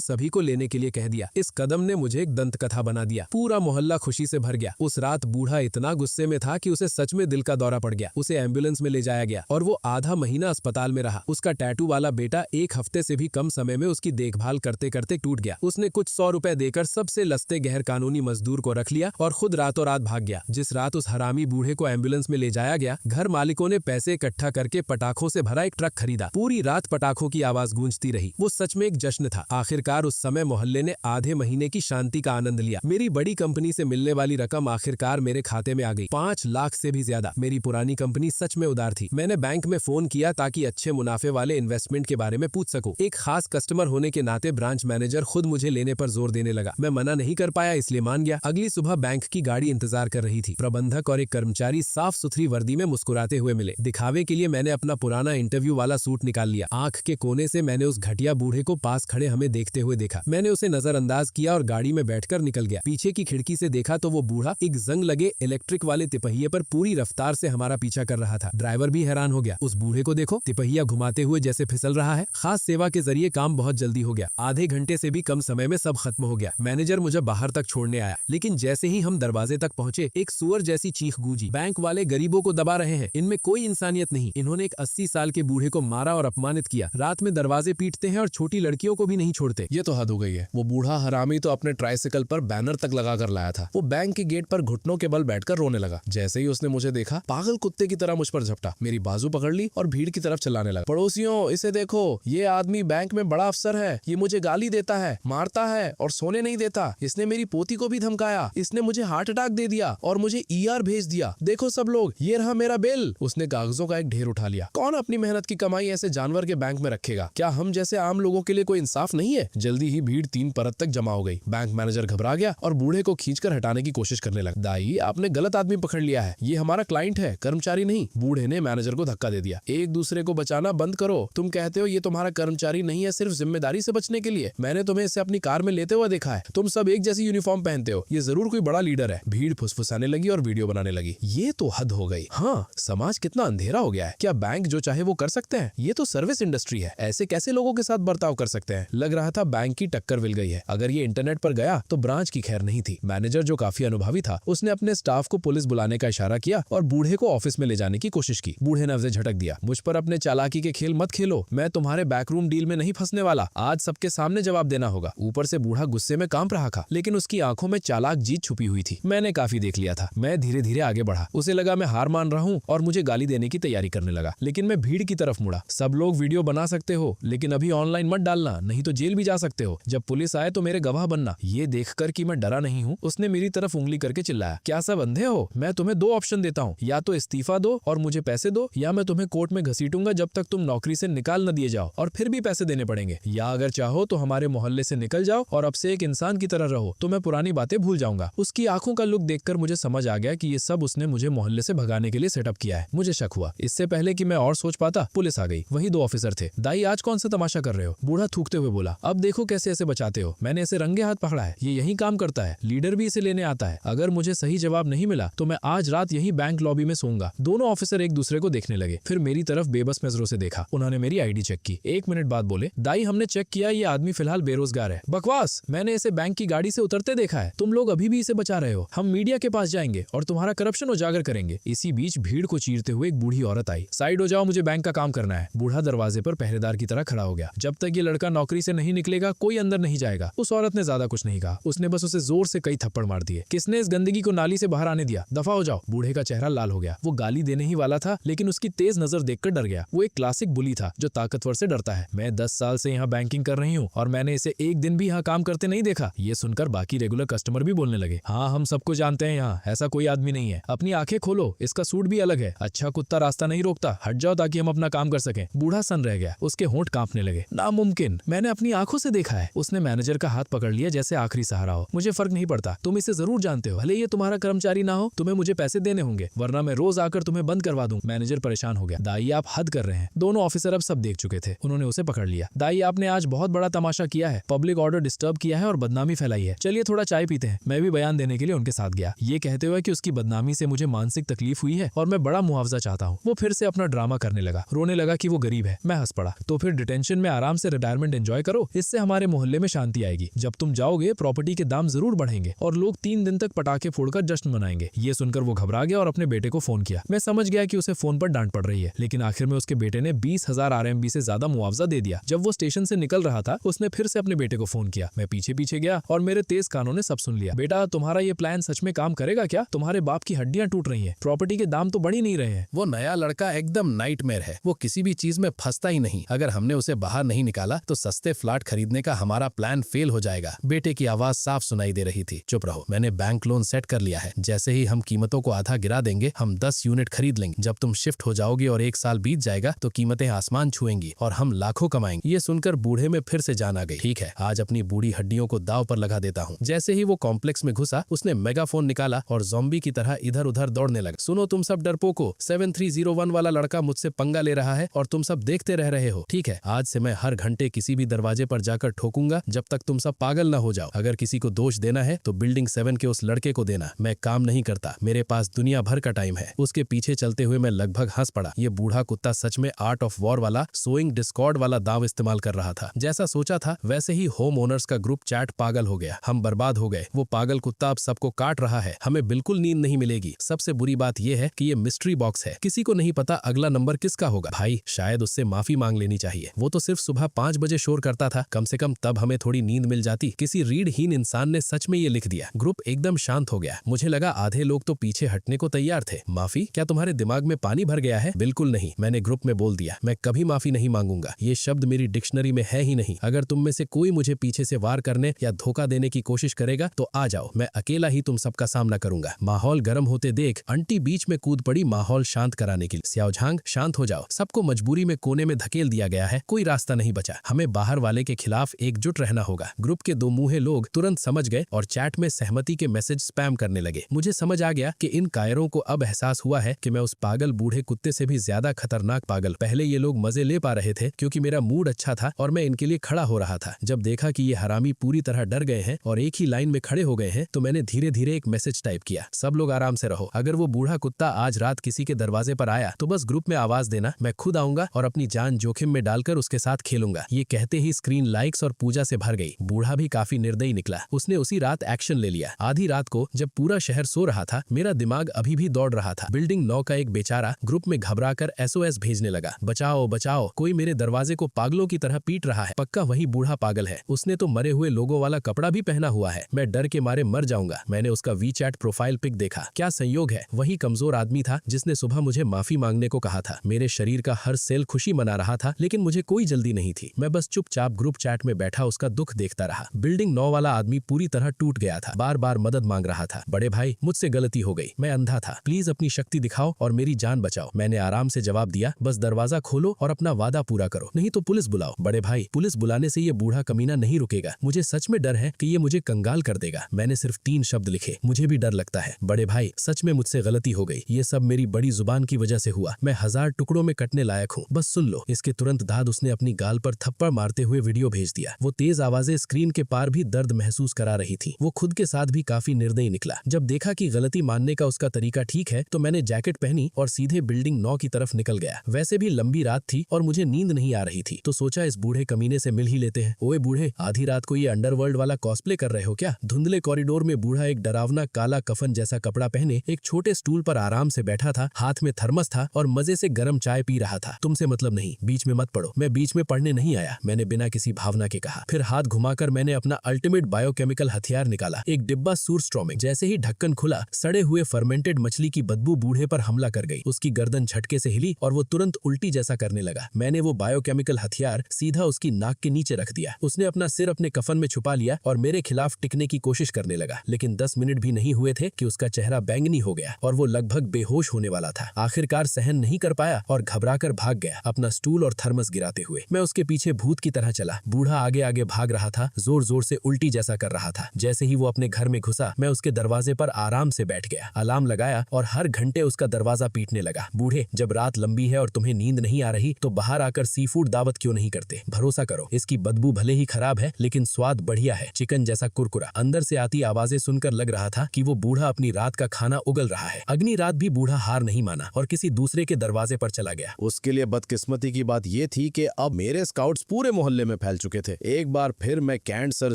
सभी को लेने के लिए कह दिया। इस कदम ने मुझे एक दंत कथा बना दिया। पूरा मोहल्ला खुशी से भर गया। उस रात बूढ़ा इतना गुस्से में था कि उसे सच में दिल का दौरा पड़ गया। उसे एम्बुलेंस में ले जाया गया और वो आधा महीना अस्पताल में रहा। उसका टैटू वाला बेटा 1 हफ्ते से भी कम समय में उसकी देखभाल करते करते टूट गया। उसने कुछ 100 रुपए देकर सबसे लसते गैर कानूनी मजदूर को रख लिया और खुद रातों रात भाग गया। जिस रात उस हरामी बूढ़े को एम्बुलेंस में ले जाया गया, घर मालिकों ने पैसे इकट्ठा करके पटाखों से भरा एक ट्रक खरीदा। पूरी रात पटाखों की आवाज गूंजती रही। वो सच में एक जश्न था। आखिरकार उस समय मोहल्ले ने आधे महीने की शांति का आनंद लिया। मेरी बड़ी कंपनी से मिलने वाली रकम आखिरकार मेरे खाते में आ गई, 5 लाख से भी ज्यादा। मेरी पुरानी कंपनी सच में उदार थी। मैंने बैंक में फोन किया ताकि अच्छे मुनाफे वाले इन्वेस्टमेंट के बारे में पूछ सकूं। एक खास कस्टमर होने के नाते ब्रांच मैनेजर खुद मुझे लेने पर जोर देने लगा। मैं मना नहीं कर पाया, इसलिए मान गया। अगली सुबह बैंक की गाड़ी इंतजार कर रही थी। प्रबंधक और एक कर्मचारी साफ सुथरी वर्दी में मुस्कुराते हुए मिले। दिखावे के लिए मैंने अपना पुराना इंटरव्यू वाला सूट निकाल लिया। आंख के कोने से मैंने उस घटिया बूढ़े को पास खड़े हमें देखते हुए देखा। मैंने उसे नजरअंदाज किया और गाड़ी में बैठकर निकल गया। पीछे की खिड़की से देखा तो वो बूढ़ा एक जंग लगे इलेक्ट्रिक वाले तिपहिये पर पूरी रफ्तार से हमारा पीछा कर रहा था। ड्राइवर भी हैरान हो गया। उस बूढ़े को देखो, तिपहिया घुमाते हुए जैसे फिसल रहा है। खास सेवा के जरिए काम बहुत जल्दी हो गया। आधे घंटे से भी कम समय में सब खत्म हो गया। मैनेजर मुझे बाहर तक छोड़ने आया, लेकिन जैसे ही हम दरवाजे तक पहुंचे, एक सुअर जैसी चीख गूंजी। बैंक वाले गरीबों को दबा रहे हैं, इनमें कोई इंसानियत नहीं। इन्होंने एक 80 साल के बूढ़े को मारा और अपमानित किया। रात में दरवाजे पीटते हैं और छोटी लड़कियों को भी नहीं छोड़ते। ये तो हद हो गई है। वो बूढ़ा हरामी तो अपने ट्राइसिकल पर बैनर तक लगा कर लाया था। वो बैंक के गेट पर घुटनों के बल बैठकर रोने लगा। जैसे ही उसने मुझे देखा, पागल कुत्ते की तरह मुझ पर झपटा, मेरी बाजू पकड़ ली और भीड़ की तरफ चलाने लगा। पड़ोसियों, इसे देखो, ये आदमी बैंक में बड़ा अफसर है। ये मुझे गाली देता है, मारता है और सोने नहीं देता। इसने मेरी पोती को भी धमकाया। इसने मुझे हार्ट अटैक दे दिया और मुझे ER भेज दिया। देखो सब लोग, ये रहा मेरा बिल। उसने कागजों का एक ढेर उठा लिया। कौन अपनी मेहनत की कमाई ऐसे जानवर के बैंक में रखेगा? क्या हम जैसे आम लोगों के लिए कोई इंसाफ नहीं है? जल्दी ही भीड़ 3 परत तक जमा हो गई। बैंक मैनेजर घबरा गया और बूढ़े को खींचकर हटाने की कोशिश करने लगा। दाई, आपने गलत आदमी पकड़ लिया है। ये हमारा क्लाइंट है, कर्मचारी नहीं। बूढ़े ने मैनेजर को धक्का दे दिया। एक दूसरे को बचाना बंद करो। तुम कहते हो ये तुम्हारा कर्मचारी नहीं है, सिर्फ जिम्मेदारी से बचने के लिए। मैंने तुम्हें इसे अपनी कार में लेते हुए देखा है। तुम सब एक जैसी यूनिफॉर्म पहनते हो। ये जरूर कोई बड़ा लीडर है। भीड़ फुसफुसाने लगी और वीडियो बनाने लगी। ये तो हद हो गई। हाँ, समाज कितना अंधेरा हो गया है। क्या बैंक जो चाहे वो कर सकते हैं? ये तो सर्विस इंडस्ट्री है। ऐसे कैसे लोगों के साथ बर्ताव कर सकते हैं? लग रहा था बैंक की टक्कर मिल गई है। अगर ये इंटरनेट पर गया तो ब्रांच की खैर नहीं थी। मैनेजर जो काफी अनुभवी था, उसने अपने स्टाफ को पुलिस बुलाने का इशारा किया और बूढ़े को ऑफिस में ले जाने की कोशिश की। बूढ़े ने उसे झटक दिया। मुझ पर अपने चालाकी के खेल मत खेलो। मैं तुम्हारे बैकरूम डील में नहीं फंसने वाला। आज सबके सामने जवाब देना होगा। ऊपर से बूढ़ा गुस्से में कांप रहा था, लेकिन उसकी आंखों में चालाक जीत छुपी हुई थी। मैंने काफी देख लिया था। मैं धीरे धीरे आगे बढ़ा। उसे लगा मैं हार मान रहा हूँ और मुझे गाली देने की तैयारी करने लगा। लेकिन मैं भीड़ की तरफ मुड़ा। सब लोग वीडियो बना सकते हो, लेकिन अभी ऑनलाइन मत डालना, नहीं तो जेल भी जा सकते हो। जब पुलिस आए तो मेरे गवाह बनना। ये देखकर कि मैं डरा नहीं हूँ, उसने मेरी तरफ उंगली करके चिल्लाया, क्या सब अंधे हो? मैं तुम्हें 2 ऑप्शन देता हूँ, या तो इस्तीफा दो और मुझे पैसे दो, या मैं तुम्हें कोर्ट में घसीटूंगा जब तक तुम नौकरी से निकाल न दिए जाओ, और फिर भी पैसे देने पड़ेंगे। या अगर चाहो तो हमारे मोहल्ले से निकल जाओ और अब से एक इंसान की तरह रहो, तो मैं पुरानी बातें भूल जाऊंगा। उसकी आंखों का लुक देखकर मुझे समझ आ गया कि ये सब उसने मुझे मोहल्ले से भगाने के लिए सेटअप किया है। मुझे शक हुआ। इससे पहले कि मैं और सोच पाता, पुलिस आ गई। वही 2 ऑफिसर थे। दाई, आज कौन सा तमाशा कर रहे हो? बूढ़ा थूकते हुए बोला। अब देखो कैसे ऐसे बचाते हो। मैंने इसे रंगे हाथ पकड़ा है। ये यही काम करता है। लीडर भी इसे लेने आता है। अगर मुझे सही जवाब नहीं मिला तो मैं आज रात यही बैंक लॉबी में सोऊंगा। दोनों ऑफिसर एक दूसरे को देखने लगे, फिर मेरी तरफ बेबस नजरों से देखा। उन्होंने मेरी आईडी चेक की। 1 मिनट बाद बोले, दाई, हमने चेक किया, ये आदमी फिलहाल बेरोजगार है। बकवास, मैंने इसे बैंक की गाड़ी से उतरते देखा है। तुम लोग अभी भी इसे बचा रहे हो। हम मीडिया के पास जाएंगे और तुम्हारा करप्शन उजागर करेंगे। इसी बीच भीड़ को चीरते हुए एक बूढ़ी औरत आई। साइड हो जाओ, मुझे बैंक का काम करना है। बूढ़ा दरवाजे पर पहरेदार की तरह खड़ा हो गया। जब तक ये लड़का नौकरी से नहीं निकलेगा कोई अंदर नहीं जाएगा। उस औरत ने ज्यादा कुछ नहीं कहा। उसने बस उसे जोर से कई थप्पड़ मार दिए। किसने इस गंदगी को नाली से बाहर आने दिया? दफा हो जाओ। बूढ़े का चेहरा लाल हो गया। वो गाली देने ही वाला था, लेकिन उसकी तेज नजर देखकर डर गया। वो एक क्लासिक बुली था जो ताकतवर से डरता है। मैं 10 साल से यहाँ बैंकिंग कर रही हूँ और मैंने इसे एक दिन भी यहाँ काम करते नहीं देखा। ये सुनकर बाकी रेगुलर कस्टमर भी बोलने लगे, हाँ, हम सबको जानते हैं, यहाँ ऐसा कोई आदमी नहीं है। अपनी आंखें खोलो, इसका सूट भी अलग है। अच्छा कुत्ता रास्ता नहीं रोकता, हट जाओ ताकि हम अपना काम कर सकें। बूढ़ा सन रह गया। उसके होंठ कांपने लगे। नामुमकिन, मैंने अपनी आंखों से देखा है। उसने मैनेजर का हाथ पकड़ लिया जैसे आखिरी सहारा हो। मुझे फर्क नहीं पड़ता, तुम इसे जरूर जानते हो। भले ये तुम्हारा कर्मचारी ना हो, तुम्हें मुझे पैसे देने होंगे, वरना मैं रोज आकर तुम्हें बंद करवा दूं। मैनेजर परेशान हो गया। दाई, आप हद कर रहे हैं। दोनों ऑफिसर अब सब देख चुके थे। उन्होंने उसे पकड़ लिया। दाई, आपने आज बहुत बड़ा तमाशा किया है, पब्लिक ऑर्डर डिस्टर्ब किया है और बदनामी फैलाई है। चलिए थोड़ा चाय पीते हैं। मैं भी बयान देने के लिए उनके साथ गया, ये कहते हुए कि उसकी बदनामी से मुझे मानसिक तकलीफ हुई है और मैं बड़ा मुआवजा चाहता हूँ। वो फिर से अपना ड्रामा करने लगा, रोने लगा कि वो गरीब है। मैं हंस पड़ा। तो फिर डिटेंशन में आराम से रिटायरमेंट एंजॉय करो, इससे हमारे मोहल्ले में शांति आएगी। जब तुम जाओगे प्रॉपर्टी के दाम जरूर बढ़ेंगे और लोग 3 दिन तक पटाखे फोड़कर जश्न मनाएंगे। ये सुनकर वो घबरा गया और अपने बेटे को फोन किया। मैं समझ गया कि उसे फोन पर डांट पड़ रही है, लेकिन आखिर में उसके बेटे ने 20,000 RMB से ज्यादा मुआवजा दे दिया। जब वो स्टेशन से निकल रहा था उसने फिर से अपने बेटे को फोन किया। मैं पीछे पीछे गया और मेरे तेज कानों ने सब सुन लिया। बेटा, तुम्हारा ये प्लान सच में काम करेगा क्या? तुम्हारे बाप की हड्डियां टूट रही हैं, प्रॉपर्टी के दाम तो बढ़ ही नहीं रहे हैं। वो नया लड़का एकदम नाइटमेयर है, वो किसी भी चीज में फंसता ही नहीं। अगर हमने उसे बाहर नहीं निकाला तो सस्ते फ्लैट खरीदने का हमारा प्लान फेल हो जाएगा। बेटे की आवाज साफ सुनाई दे रही थी। चुप रहो, मैंने बैंक लोन सेट कर लिया है। जैसे ही हम कीमतों को आधा गिरा देंगे, हम 10 यूनिट खरीद लेंगे। जब तुम शिफ्ट हो जाओगे और 1 साल बीत जाएगा तो कीमतें आसमान छुएंगी और हम लाखों कमाएंगे। ये सुनकर बूढ़े में फिर से जान आ गई। ठीक है, आज अपनी बूढ़ी हड्डियों को दाव पर लगा देता हूँ। जैसे ही वो कॉम्प्लेक्स में घुसा उसने मेगाफोन निकाला और ज़ॉम्बी की तरह इधर उधर दौड़ने लगा। सुनो तुम सब डरपोको, 7301 वाला लड़का मुझसे पंगा ले रहा है और तुम सब देखते रह रहे हो। ठीक है, आज से मैं हर घंटे किसी भी दरवाजे पर जाकर ठोकूंगा जब तक तुम सब पागल न हो जाओ। अगर किसी को दोष देना है तो बिल्डिंग 7 के उस लड़के को देना। मैं काम नहीं करता, मेरे पास दुनिया भर का टाइम है। उसके पीछे चलते हुए मैं लगभग हंस पड़ा। ये बूढ़ा कुत्ता सच में आर्ट ऑफ वॉर वाला सोइंग डिस्कॉर्ड वाला दांव इस्तेमाल कर रहा था। जैसा सोचा था वैसे ही होम ओनर्स का ग्रुप चैट पागल हो गया। हम बर्बाद हो गए। वो पागल कुत्ता अब सबको काट रहा है। हमें बिल्कुल नींद नहीं मिलेगी। सबसे बुरी बात यह है कि ये मिस्ट्री बॉक्स है, किसी को नहीं पता अगला नंबर किसका होगा। भाई, शायद उससे माफी मांग लेनी चाहिए। वो तो सिर्फ सुबह 5 बजे शोर करता था, कम से कम तब हमें थोड़ी नींद मिल जाती। किसी रीढ़हीन इंसान ने सच में ये लिख दिया। ग्रुप एकदम शांत हो गया। मुझे लगा आधे लोग तो पीछे हटने को तैयार थे। माफी? क्या तुम्हारे दिमाग में पानी भर गया है? बिल्कुल नहीं, मैंने ग्रुप में बोल दिया। मैं कभी माफी नहीं मांगूंगा, ये शब्द मेरी डिक्शनरी में है ही नहीं। अगर तुम में से कोई मुझे पीछे से वार करने या धोखा देने की कोशिश करेगा तो आ जाओ, मैं अकेला ही तुम सबका सामना करूंगा। माहौल गर्म होते देख आंटी बीच में कूद पड़ी माहौल शांत कराने के लिए। स्याओझांग, शांत हो जाओ। सबको मजबूरी में कोने में धकेल दिया गया है, कोई रास्ता नहीं बचा। हमें बाहर वाले के खिलाफ एकजुट रहना होगा। ग्रुप के 2 मुंहे लोग तुरंत समझ गए और चैट में सहमति के मैसेज स्पैम करने लगे। मुझे समझ आ गया कि इन कायरों को अब एहसास हुआ है कि मैं उस पागल बूढ़े कुत्ते से भी ज्यादा खतरनाक पागल। पहले ये लोग मजे ले पा रहे थे क्योंकि मेरा मूड अच्छा था और मैं इनके लिए खड़ा हो रहा था। जब देखा कि ये हरामी पूरी तरह डर गए हैं और एक ही लाइन में खड़े हो गए हैं तो मैंने धीरे धीरे एक मैसेज टाइप किया। सब लोग आराम से रहो। अगर वो बूढ़ा कुत्ता आज रात किसी के दरवाजे पर आया तो बस ग्रुप में आवाज देना, मैं खुद आऊंगा और अपनी जान जोखिम में डालकर उसके साथ खेलूंगा। ये कहते ही स्क्रीन लाइक्स और पूजा से भर गई। बूढ़ा भी काफी निर्दयी निकला। उसने उसी रात एक्शन ले लिया। आधी रात को जब पूरा शहर सो रहा था, मेरा दिमाग अभी भी दौड़ रहा था। बिल्डिंग 9 का एक बेचारा ग्रुप में घबराकर SOS भेजने लगा। बचाओ बचाओ, कोई मेरे दरवाजे को पागलों की तरह पीट रहा है। पक्का वही बूढ़ा पागल है, उसने तो मरे हुए लोगों वाला कपड़ा भी पहना हुआ है। मैं डर के मारे मर जाऊंगा। मैंने उसका WeChat प्रोफाइल पिक देखा। क्या संयोग है, वही कमजोर आदमी था जिसने सुबह मुझे माफी मांगने को कहा था। मेरे शरीर का हर सेल खुशी मना रहा था, लेकिन मुझे कोई जल्दी नहीं थी। मैं बस चुपचाप ग्रुप चैट में बैठा उसका दुख देखता रहा। बिल्डिंग 9 वाला आदमी पूरी तरह टूट गया था, बार बार मदद मांग रहा था। बड़े भाई, मुझसे गलती हो गई, मैं अंधा था, प्लीज अपनी शक्ति दिखाओ और मेरी जान बचाओ। मैंने आराम से जवाब दिया, बस दरवाजा खोलो और अपना वादा पूरा करो, नहीं तो पुलिस बुलाओ। बड़े भाई, पुलिस बुलाने से ये बूढ़ा कमीना नहीं रुकेगा। मुझे सच में डर है कि ये मुझे कंगाल कर देगा। मैंने सिर्फ 3 शब्द लिखे, मुझे भी डर लगता है। बड़े भाई, सच में मुझसे गलती हो गई। ये सब मेरी बड़ी जुबान की वजह से हुआ। मैं 1000 टुकड़ों में कटने लायक हूँ, बस सुन लो। इसके तुरंत बाद उसने अपनी गाल पर थप्पड़ मारते हुए वीडियो भेज दिया। वो तेज आवाजें स्क्रीन के पार भी दर्द महसूस करा रही थी। वो खुद के साथ भी काफी निर्दयी निकला। जब देखा कि गलती मानने का उसका तरीका ठीक है तो मैंने जैकेट पहनी और सीधे बिल्डिंग 9 की तरफ निकल गया। वैसे भी लंबी रात थी और मुझे नींद नहीं आ रही थी, तो सोचा इस बूढ़े कमीने से मिल ही लेते हैं। ओए बूढ़े, आधी रात को ये अंडरवर्ल्ड वाला कॉस्प्ले कर रहे हो क्या? धुंधले कॉरिडोर में बूढ़ा एक डरावना काला कफन जैसा कपड़ा पहने एक छोटे स्टूल पर आराम से बैठा था। हाथ में थर्मस था और मजे से गर्म चाय पी रहा था। तुमसे मतलब नहीं, बीच में मत पड़ो। मैं बीच में पढ़ने नहीं आया, मैंने बिना किसी भावना के कहा। फिर हाथ घुमाकर मैंने अपना अल्टीमेट बायोकेमिकल हथियार निकाला, एक डिब्बा सूरस्ट्रोमिक। जैसे ही ढक्कन खुला, सड़े हुए फर्मेंटेड मछली की बदबू बूढ़े पर हमला कर गई। उसकी गर्दन झटके से हिली और वो तुरंत उल्टी जैसा करने लगा। मैंने वो बायोकेमिकल हथियार सीधा उसकी नाक के नीचे रख दिया। उसने अपना सिर अपने कफन में छुपा लिया और मेरे खिलाफ टिकने की कोशिश करने लगा। लेकिन 10 मिनट भी नहीं हुए थे कि उसका चेहरा बैंगनी हो गया और वो लगभग बेहोश होने वाला था। आखिरकार सहन नहीं कर पाया और घबराकर भाग गया, अपना स्टूल और थर्मस गिराते हुए। मैं उसके पीछे भूत की तरह चला। बूढ़ा आगे आगे भाग रहा था, जोर जोर से उल्टी जैसा कर रहा था। जैसे ही वो अपने घर में घुसा, मैं उसके दरवाजे पर आराम से बैठ गया, अलार्म लगाया और हर घंटे उसका दरवाजा पीटने लगा। बूढ़े, जब रात लंबी है और तुम्हें नींद नहीं आ रही तो बाहर आकर सी फूड दावत क्यों नहीं करते? भरोसा करो, इसकी बदबू भले ही खराब है लेकिन स्वाद बढ़िया है, चिकन जैसा कुरकुरा। अंदर से आती आवाजें सुनकर लग रहा था कि वो बूढ़ा अपनी रात का खाना उगल रहा है। अगली रात भी बूढ़ा हार नहीं माना और किसी दूसरे के दरवाजे पर चला गया। उसके लिए बदकिस्मती की बात बात ये थी कि अब मेरे स्काउट्स पूरे मोहल्ले में फैल चुके थे। एक बार फिर मैं कैंट सर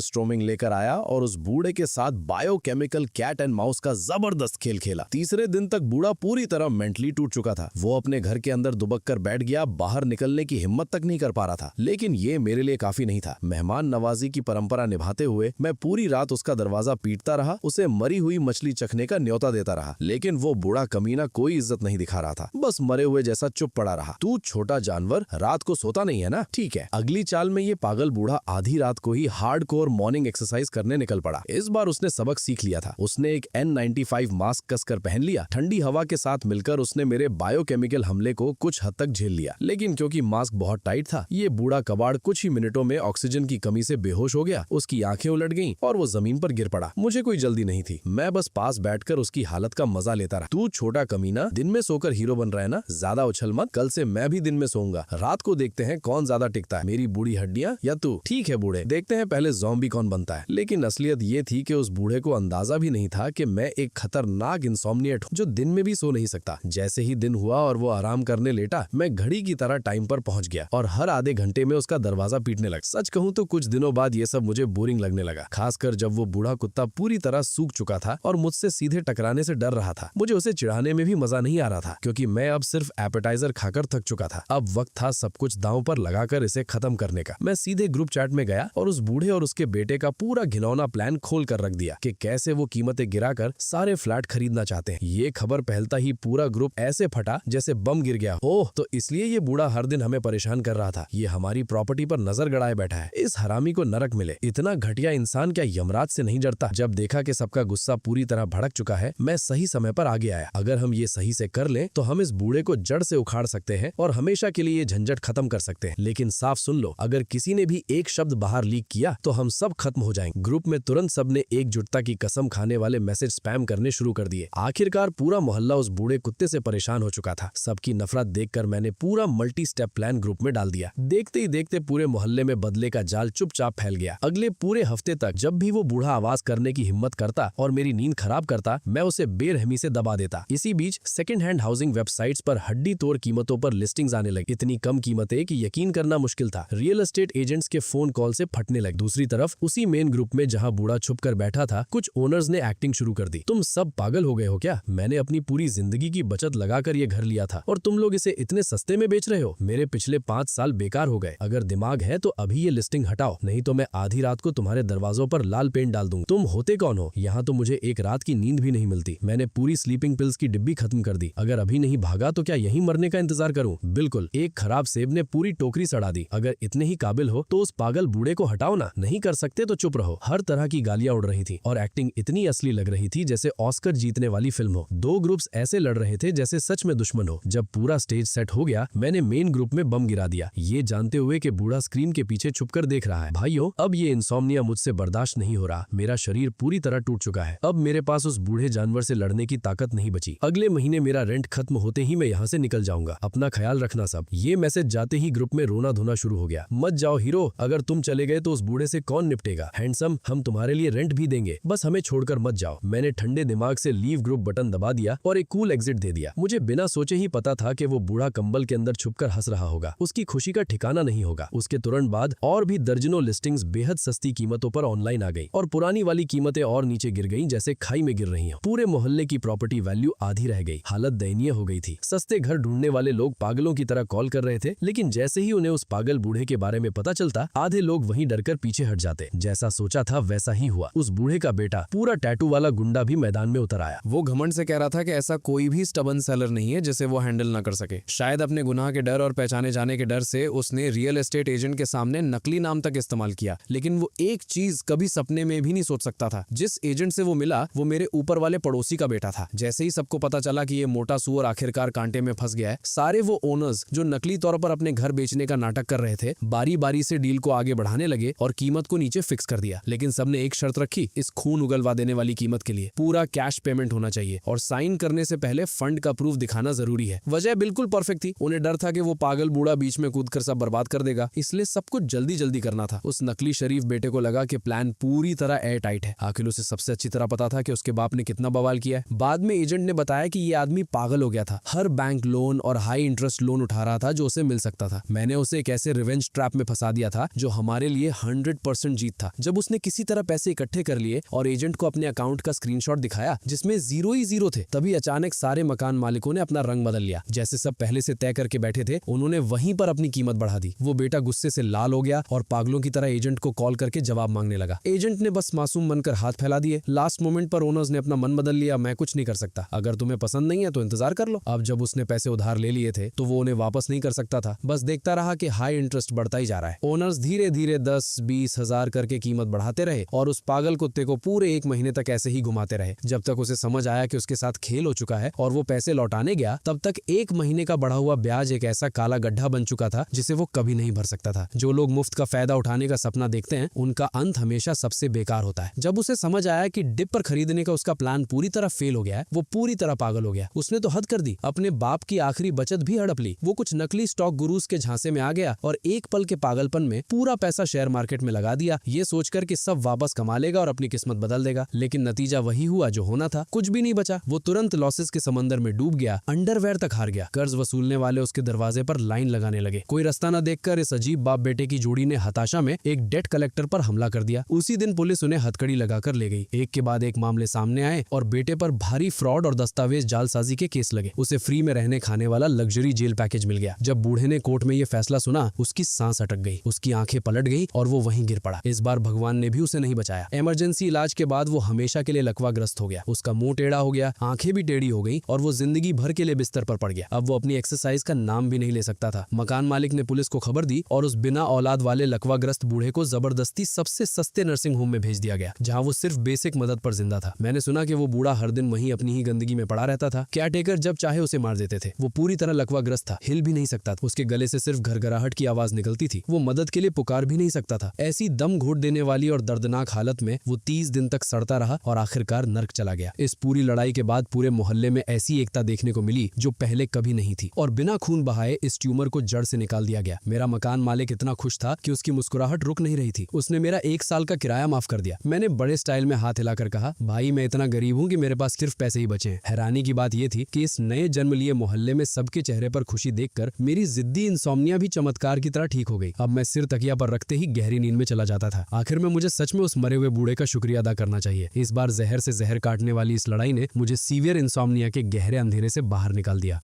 स्ट्रोमिंग लेकर आया और उस बूढ़े के साथ बायोकेमिकल कैट एंड माउस का जबरदस्त खेल खेला। तीसरे दिन तक बूढ़ा पूरी तरह मेंटली टूट चुका था। वो अपने घर के अंदर दुबक कर बैठ गया, बाहर निकलने की हिम्मत तक नहीं कर पा रहा था। लेकिन ये मेरे लिए काफी नहीं था। मेहमान नवाजी की परंपरा निभाते हुए मैं पूरी रात उसका दरवाजा पीटता रहा, उसे मरी हुई मछली चखने का न्योता देता रहा। लेकिन वो बूढ़ा कमीना कोई इज्जत नहीं दिखा रहा था, बस मरे हुए जैसा चुप पड़ा रहा। तू छोटा जानवर रात को सोता नहीं है ना, ठीक है। अगली चाल में ये पागल बूढ़ा आधी रात को ही हार्डकोर मॉर्निंग एक्सरसाइज करने निकल पड़ा। इस बार उसने सबक सीख लिया था। उसने एक N95 मास्क कसकर पहन लिया। ठंडी हवा के साथ मिलकर उसने मेरे बायोकेमिकल हमले को कुछ हद तक झेल लिया। लेकिन क्योंकि मास्क बहुत टाइट था, ये बूढ़ा कबाड़ कुछ ही मिनटों में ऑक्सीजन की कमी से बेहोश हो गया। उसकी आंखें उलट गईं और वो जमीन पर गिर पड़ा। मुझे कोई जल्दी नहीं थी, मैं बस पास बैठकर उसकी हालत का मजा लेता रहा। तू छोटा कमीना दिन में सोकर हीरो बन रहा है ना, ज्यादा उछल मत। कल से मैं भी दिन में सोऊंगा। रात को देखते हैं कौन ज्यादा टिकता है, मेरी बूढ़ी हड्डियां या तू। ठीक है बूढ़े, देखते हैं पहले ज़ॉम्बी कौन बनता है। लेकिन असलियत ये थी कि उस बूढ़े को अंदाजा भी नहीं था कि मैं एक खतरनाक इंसोम्निएट हूँ जो दिन में भी सो नहीं सकता। जैसे ही दिन हुआ और वो आराम करने लेटा, मैं घड़ी की तरह टाइम पर पहुंच गया और हर आधे घंटे में उसका दरवाजा पीटने लगा। सच कहूँ तो कुछ दिनों बाद ये सब मुझे बोरिंग लगने लगा, खासकर जब वो बूढ़ा कुत्ता पूरी तरह सूख चुका था और मुझसे सीधे टकराने से डर रहा था। मुझे उसे चिढ़ाने में भी मजा नहीं आ रहा था, क्योंकि मैं अब सिर्फ एपेटाइजर खाकर थक चुका था। अब वक्त था सब कुछ दांव पर लगाकर इसे खत्म करने का। मैं सीधे ग्रुप चैट में गया और उस बूढ़े और उसके बेटे का पूरा घिनौना प्लान खोल कर रख दिया कि कैसे वो कीमतें गिराकर सारे फ्लैट खरीदना चाहते हैं। ये खबर फैलता ही पूरा ग्रुप ऐसे फटा जैसे बम गिर गया। ओह, तो इसलिए ये बूढ़ा हर दिन हमें परेशान कर रहा था। ये हमारी प्रॉपर्टी पर नजर गड़ाए बैठा है। इस हरामी को नरक मिले। इतना घटिया इंसान क्या यमराज से नहीं डरता? जब देखा कि सबका गुस्सा पूरी तरह भड़क चुका है, मैं सही समय पर आगे आया। अगर हम ये सही से कर लें तो हम इस बूढ़े को जड़ से उखाड़ सकते हैं और हमेशा के लिए ये झंझट खत्म कर सकते हैं। लेकिन साफ सुन लो, अगर किसी ने भी एक शब्द बाहर लीक किया तो हम सब खत्म हो जाएंगे। ग्रुप में तुरंत सबने एकजुटता की कसम खाने वाले मैसेज स्पैम करने शुरू कर दिए। आखिरकार पूरा मोहल्ला उस बूढ़े कुत्ते से परेशान हो चुका था। सबकी नफरत देखकर मैंने पूरा मल्टी स्टेप प्लान ग्रुप में डाल दिया। देखते ही देखते पूरे मोहल्ले में बदले का जाल चुपचाप फैल गया। अगले पूरे हफ्ते तक जब भी वो बूढ़ा आवाज करने की हिम्मत करता और मेरी नींद खराब करता, मैं उसे बेरहमी से दबा देता। इसी बीच सेकंड हैंड हाउसिंग वेबसाइट्स पर हड्डी तोड़ कीमतों पर लिस्टिंग्स आने लगी। इतनी कम कीमतें कि यकीन करना मुश्किल था। रियल एस्टेट एजेंट्स के फोन कॉल से फटने लगे। दूसरी तरफ उसी मेन ग्रुप में जहां बूढ़ा छुप कर बैठा था, कुछ ओनर्स ने एक्टिंग शुरू कर दी। तुम सब पागल हो गए हो क्या? मैंने अपनी पूरी जिंदगी की बचत लगाकर ये घर लिया था और तुम लोग इसे इतने सस्ते में बेच रहे हो। मेरे पिछले 5 साल बेकार हो गए। अगर दिमाग है तो अभी ये लिस्टिंग हटाओ, नहीं तो मैं आधी रात को तुम्हारे दरवाजों पर लाल पेंट डाल दूंगा। तुम होते कौन हो? यहाँ तो मुझे एक रात की नींद भी नहीं मिलती। मैंने पूरी स्लीपिंग पिल्स की डिब्बी खत्म कर दी। अगर अभी नहीं भागा तो क्या यहीं मरने का इंतजार करूं? बिल्कुल, एक खराब सेब ने पूरी टोकरी सड़ा दी। अगर इतने ही काबिल हो तो उस पागल बूढ़े को हटाओ ना। नहीं कर सकते तो चुप रहो। हर तरह की गालियां उड़ रही थी और एक्टिंग इतनी असली लग रही थी जैसे ऑस्कर जीतने वाली फिल्म हो। 2 ग्रुप्स ऐसे लड़ रहे थे जैसे सच में दुश्मन हो। जब पूरा स्टेज सेट हो गया, मैंने मेन ग्रुप में बम गिरा दिया, ये जानते हुए कि बूढ़ा स्क्रीन के पीछे छुपकर देख रहा है। भाइयों, अब ये इंसोम्निया मुझसे बर्दाश्त नहीं हो रहा। मेरा शरीर पूरी तरह टूट चुका है। अब मेरे पास उस बूढ़े जानवर से लड़ने की ताकत नहीं बची। अगले महीने मेरा रेंट खत्म होते ही मैं यहाँ से निकल जाऊंगा। अपना ख्याल रखना सब। ये मैसेज जाते ही ग्रुप में रोना धोना शुरू हो गया। मत जाओ हीरो, अगर तुम चले गए तो उस बूढ़े से कौन निपटेगा? हैंडसम, हम तुम्हारे लिए रेंट भी देंगे, बस हमें छोड़कर मत जाओ। मैंने ठंडे दिमाग से लीव ग्रुप बटन दबा दिया और एक कूल एग्जिट दे दिया। मुझे बिना सोचे ही पता था कि वो बूढ़ा कंबल के अंदर छुपकर हंस रहा होगा। उसकी खुशी का ठिकाना नहीं होगा। उसके तुरंत बाद और भी दर्जनों लिस्टिंग्स बेहद सस्ती कीमतों पर ऑनलाइन आ गई और पुरानी वाली कीमतें और नीचे गिर गईं जैसे खाई में गिर रही हैं। पूरे मोहल्ले की प्रॉपर्टी वैल्यू आधी रह गई। हालत दयनीय हो गई थी। सस्ते घर ढूंढने वाले लोग पागलों की तरह कॉल कर रहे थे, लेकिन जैसे ही उन्हें उस पागल बूढ़े के बारे में पता चलता, आधे लोग वहीं डरकर पीछे हट जाते। जैसा सोचा था वैसा ही हुआ। उस बूढ़े का बेटा, पूरा टैटू वाला गुंडा भी मैदान में उतर आया। वो घमंड से कह रहा था कि ऐसा कोई भी स्टबन सेलर नहीं है जिसे वो हैंडल ना कर सके। शायद अपने गुनाह के डर और पहचाने जाने के डर से उसने रियल एस्टेट एजेंट के सामने नकली नाम तक इस्तेमाल किया। लेकिन वो एक चीज कभी सपने में भी नहीं सोच सकता था, जिस एजेंट से वो मिला वो मेरे ऊपर वाले पड़ोसी का बेटा था। जैसे ही सबको पता चला कि ये मोटा सुअर आखिरकार कांटे में फंस गया है, सारे वो ओनर्स जो नकली तौर पर अपने घर बेचने का नाटक कर रहे थे, बारी बारी से डील को आगे बढ़ाने लगे और कीमत को नीचे फिक्स कर दिया। लेकिन सबने एक शर्त रखी, इस खून उगलवा देने वाली कीमत के लिए पूरा कैश पेमेंट होना चाहिए और साइन करने से पहले फंड का प्रूफ दिखाना जरूरी है। वजह बिल्कुल परफेक्ट थी। उन्हें डर था कि वो पागल बूढ़ा बीच में कूदकर सब बर्बाद कर देगा, इसलिए सब कुछ जल्दी जल्दी करना था। उस नकली शरीफ बेटे को लगा कि प्लान पूरी तरह एयर टाइट है। आखिर उसे सबसे अच्छी तरह पता था कि उसके बाप ने कितना बवाल किया है। बाद में एजेंट ने बताया कि ये आदमी पागल हो गया था। हर बैंक लोन और हाई इंटरेस्ट लोन उठा रहा था जो उसे मिल सकता था। मैंने उसे एक ऐसे रिवेंज ट्रैप में फंसा दिया था जो हमारे लिए 100% जीत था। जब उसने किसी तरह पैसे इकट्ठे कर लिए और एजेंट को अपने अकाउंट का स्क्रीनशॉट दिखाया जिसमें 0 ही 0 थे, तभी अचानक सारे मकान मालिकों ने अपना रंग बदल लिया। जैसे सब पहले से तय करके बैठे थे, उन्होंने वहीं पर अपनी कीमत बढ़ा दी। वो बेटा गुस्से से लाल हो गया और पागलों की तरह एजेंट को कॉल करके जवाब मांगने लगा। एजेंट ने बस मासूम बनकर हाथ फैला दिए। लास्ट मोमेंट पर ओनर्स ने अपना मन बदल लिया। मैं कुछ नहीं कर सकता, अगर तुम्हें पसंद नहीं है तो इंतजार कर लो। अब जब उसने पैसे उधार ले लिए थे तो वो उन्हें वापस नहीं कर सकता था, बस देखता रहा कि हाई इंटरेस्ट बढ़ता ही जा रहा है। ओनर्स धीरे धीरे 10-20 हजार करके कीमत बढ़ाते रहे और उस पागल कुत्ते को पूरे 1 महीने तक ऐसे ही घुमाते रहे, जब तक उसे समझ आया कि उसके साथ खेल हो चुका है और वो पैसे लौटाने गया। तब तक 1 महीने का बढ़ा हुआ ब्याज एक ऐसा काला गड्ढा बन चुका था जिसे वो कभी नहीं भर सकता था। जो लोग मुफ्त का फायदा उठाने का सपना देखते हैं, उनका अंत हमेशा सबसे बेकार होता है। जब उसे समझ आया कि डिप पर खरीदने का उसका प्लान पूरी तरह फेल हो गया है, वो पूरी तरह पागल हो गया। उसने तो हद कर दी, अपने बाप की आखिरी बचत भी हड़प ली। वो कुछ नकली स्टॉक गुरूज के झांसे में आ गया और एक पल के पागलपन में पूरा पैसा शेयर मार्केट में लगा दिया, ये सोचकर कि सब वापस कमा लेगा और अपनी किस्मत बदल देगा। लेकिन नतीजा वही हुआ जो होना था, कुछ भी नहीं बचा। वो तुरंत लॉसेस के समंदर में डूब गया, अंडरवेयर तक हार गया। कर्ज वसूलने वाले उसके दरवाजे पर लाइन लगाने लगे। कोई रास्ता न देखकर इस अजीब बाप बेटे की जोड़ी ने हताशा में एक डेट कलेक्टर पर हमला कर दिया। उसी दिन पुलिस उन्हें हथकड़ी लगाकर ले गई। एक के बाद एक मामले सामने आए और बेटे पर भारी फ्रॉड और दस्तावेज जालसाजी के केस लगे। उसे फ्री में रहने खाने वाला लग्जरी जेल पैकेज मिल गया। जब बूढ़े ने कोर्ट में ये फैसला सुना, उसकी सांस अटक गई, उसकी आंखें पलट गई और वो वहीं गिर पड़ा। इस बार भगवान ने भी उसे नहीं बचाया। इमरजेंसी इलाज के बाद वो हमेशा के लिए लकवाग्रस्त हो गया। उसका मुंह टेढ़ा हो गया, आंखें भी टेढ़ी हो गई और वो जिंदगी भर के लिए बिस्तर पर पड़ गया। अब वो अपनी एक्सरसाइज का नाम भी नहीं ले सकता था। मकान मालिक ने पुलिस को खबर दी और उस बिना औलाद वाले लकवाग्रस्त बूढ़े को जबरदस्ती सबसे सस्ते नर्सिंग होम में भेज दिया गया, जहां वो सिर्फ बेसिक मदद पर जिंदा था। मैंने सुना कि वो बूढ़ा हर दिन वहीं अपनी ही गंदगी में पड़ा रहता था। केयरटेकर जब चाहे उसे मार देते थे। वो पूरी तरह लकवाग्रस्त था, हिल भी नहीं सकता था। उसके गले से सिर्फ घरघराहट की आवाज निकलती थी। वो मदद के लिए पुकार भी नहीं सकता था। ऐसी दम घोट देने वाली और दर्दनाक हालत में वो 30 दिन तक सड़ता रहा और आखिरकार नर्क चला गया। इस पूरी लड़ाई के बाद पूरे मोहल्ले में ऐसी एकता देखने को मिली जो पहले कभी नहीं थी और बिना खून बहाए इस ट्यूमर को जड़ से निकाल दिया गया। मेरा मकान मालिक इतना खुश था कि उसकी मुस्कुराहट रुक नहीं रही थी। उसने मेरा 1 साल का किराया माफ कर दिया। मैंने बड़े स्टाइल में हाथ हिलाकर कहा, भाई मैं इतना गरीब हूँ कि मेरे पास सिर्फ पैसे ही बचे हैं। हैरानी की बात यह थी कि इस नए जन्म लिए मोहल्ले में सबके चेहरे पर खुशी देखकर मेरी जिद्दी इंसोम्निया भी चमत्कार की तरह ठीक हो गई। अब मैं सिर तकिया पर रखते ही गहरी नींद में चला जाता था। आखिर में मुझे सच में उस मरे हुए बूढ़े का शुक्रिया अदा करना चाहिए। इस बार जहर से जहर काटने वाली इस लड़ाई ने मुझे सीवियर इंसोम्निया के गहरे अंधेरे से बाहर निकाल दिया।